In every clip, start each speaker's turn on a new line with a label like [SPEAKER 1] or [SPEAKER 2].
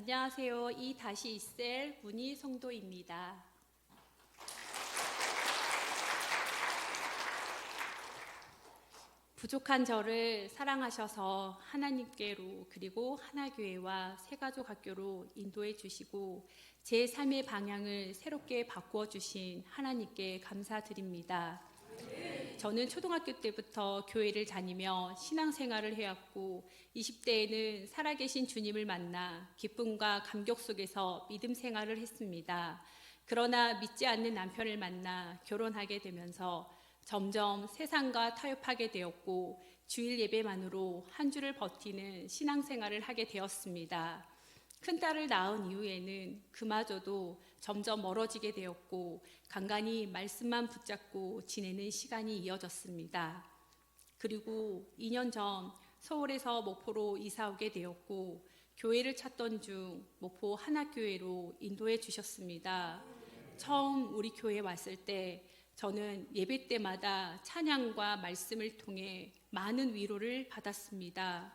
[SPEAKER 1] 안녕하세요. 이 다시 이셀 문희 성도입니다. 부족한 저를 사랑하셔서 하나님께로 그리고 하나교회와 새가족학교로 인도해 주시고 제 삶의 방향을 새롭게 바꾸어 주신 하나님께 감사드립니다. 저는 초등학교 때부터 교회를 다니며 신앙생활을 해왔고 20대에는 살아계신 주님을 만나 기쁨과 감격 속에서 믿음 생활을 했습니다. 그러나 믿지 않는 남편을 만나 결혼하게 되면서 점점 세상과 타협하게 되었고 주일 예배만으로 한 주를 버티는 신앙생활을 하게 되었습니다. 큰딸을 낳은 이후에는 그마저도 점점 멀어지게 되었고 간간히 말씀만 붙잡고 지내는 시간이 이어졌습니다. 그리고 2년 전 서울에서 목포로 이사 오게 되었고 교회를 찾던 중 목포 하나교회로 인도해 주셨습니다. 처음 우리 교회에 왔을 때 저는 예배 때마다 찬양과 말씀을 통해 많은 위로를 받았습니다.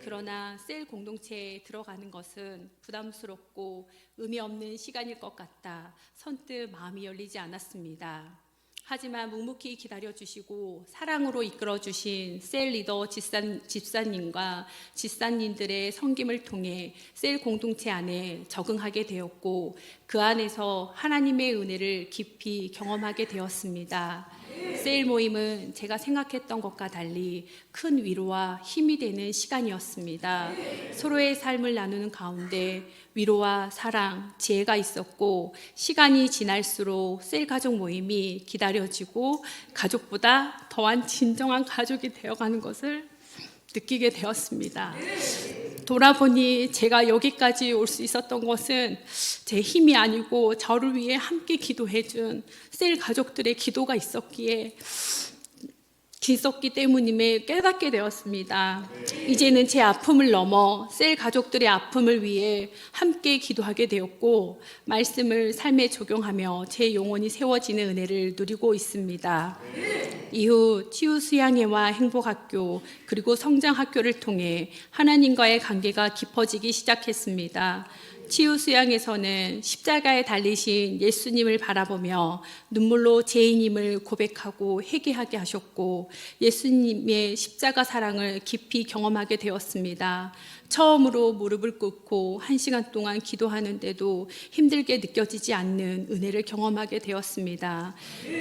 [SPEAKER 1] 그러나 셀 공동체에 들어가는 것은 부담스럽고 의미 없는 시간일 것 같다. 선뜻 마음이 열리지 않았습니다. 하지만 묵묵히 기다려주시고 사랑으로 이끌어주신 셀 리더 집사님과 집사님들의 섬김을 통해 셀 공동체 안에 적응하게 되었고 그 안에서 하나님의 은혜를 깊이 경험하게 되었습니다. 셀 모임은 제가 생각했던 것과 달리 큰 위로와 힘이 되는 시간이었습니다. 서로의 삶을 나누는 가운데 위로와 사랑, 지혜가 있었고 시간이 지날수록 셀 가족 모임이 기다려지고 가족보다 더한 진정한 가족이 되어가는 것을 느끼게 되었습니다. 돌아보니 제가 여기까지 올 수 있었던 것은 제 힘이 아니고 저를 위해 함께 기도해준 셀 가족들의 기도가 있었기 때문임에 깨닫게 되었습니다. 이제는 제 아픔을 넘어 셀 가족들의 아픔을 위해 함께 기도하게 되었고 말씀을 삶에 적용하며 제 영혼이 세워지는 은혜를 누리고 있습니다. 이후 치유수양회와 행복학교 그리고 성장학교를 통해 하나님과의 관계가 깊어지기 시작했습니다. 치유수양에서는 십자가에 달리신 예수님을 바라보며 눈물로 죄인임을 고백하고 회개하게 하셨고 예수님의 십자가 사랑을 깊이 경험하게 되었습니다. 처음으로 무릎을 꿇고 1시간 동안 기도하는데도 힘들게 느껴지지 않는 은혜를 경험하게 되었습니다.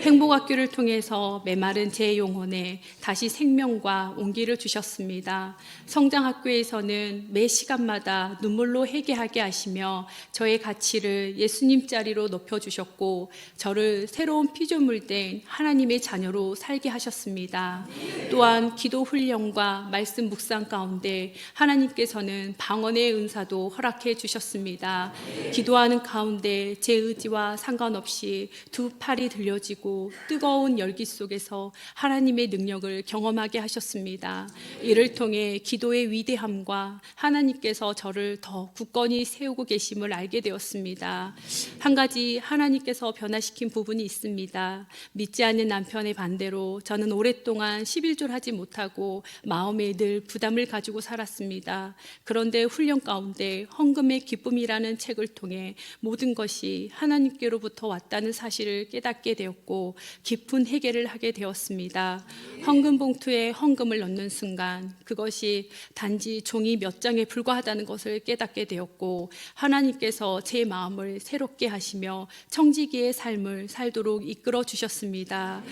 [SPEAKER 1] 행복학교를 통해서 메마른 제 영혼에 다시 생명과 온기를 주셨습니다. 성장학교에서는 매 시간마다 눈물로 회개하게 하시며 저의 가치를 예수님 자리로 높여주셨고 저를 새로운 피조물 된 하나님의 자녀로 살게 하셨습니다. 또한 기도 훈련과 말씀 묵상 가운데 하나님께서는 방언의 은사도 허락해 주셨습니다. 기도하는 가운데 제 의지와 상관없이 두 팔이 들려지고 뜨거운 열기 속에서 하나님의 능력을 경험하게 하셨습니다. 이를 통해 기도의 위대함과 하나님께서 저를 더 굳건히 세우고 계심을 알게 되었습니다. 한 가지 하나님께서 변화시킨 부분이 있습니다. 믿지 않는 남편의 반대로 저는 오랫동안 11조 하지 못하고 마음에 늘 부담을 가지고 살았습니다. 그런데 훈련 가운데 헌금의 기쁨이라는 책을 통해 모든 것이 하나님께로부터 왔다는 사실을 깨닫게 되었고 깊은 회개를 하게 되었습니다. 헌금 봉투에 헌금을 넣는 순간 그것이 단지 종이 몇 장에 불과하다는 것을 깨닫게 되었고 하나님께서 제 마음을 새롭게 하시며 청지기의 삶을 살도록 이끌어 주셨습니다.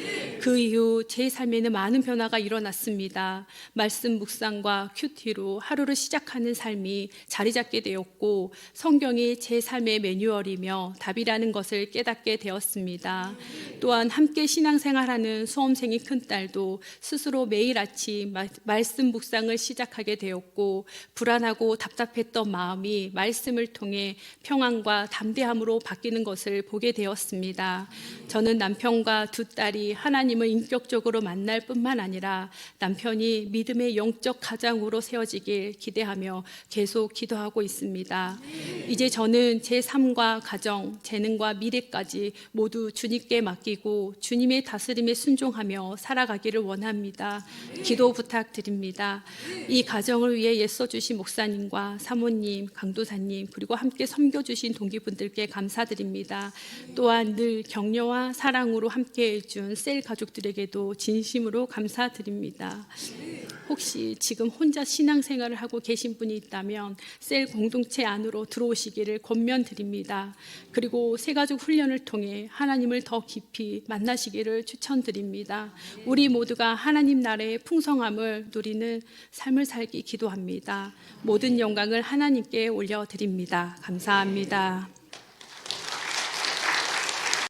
[SPEAKER 1] 그 이후 제 삶에는 많은 변화가 일어났습니다. 말씀 묵상과 큐티로 하루를 시작하는 삶이 자리 잡게 되었고 성경이 제 삶의 매뉴얼이며 답이라는 것을 깨닫게 되었습니다. 또한 함께 신앙생활하는 수험생이 큰딸도 스스로 매일 아침 말씀 묵상을 시작하게 되었고 불안하고 답답했던 마음이 말씀을 통해 평안과 담대함으로 바뀌는 것을 보게 되었습니다. 저는 남편과 두 딸이 하나님을 인격적으로 만날 뿐만 아니라 남편이 믿음의 영적 가장으로 세워지길 기대합니다. 기대하며 계속 기도하고 있습니다. 이제 저는 제 삶과 가정, 재능과 미래까지 모두 주님께 맡기고 주님의 다스림에 순종하며 살아가기를 원합니다. 기도 부탁드립니다. 이 가정을 위해 애써주신 목사님과 사모님, 강도사님, 그리고 함께 섬겨주신 동기분들께 감사드립니다. 또한 늘 격려와 사랑으로 함께 해준 셀 가족들에게도 진심으로 감사드립니다. 혹시 지금 혼자 신앙생활을 하고 계신 분이 있다면 셀 공동체 안으로 들어오시기를 권면드립니다. 그리고 새가족 훈련을 통해 하나님을 더 깊이 만나시기를 추천드립니다. 우리 모두가 하나님 나라의 풍성함을 누리는 삶을 살기 기도합니다. 모든 영광을 하나님께 올려드립니다. 감사합니다.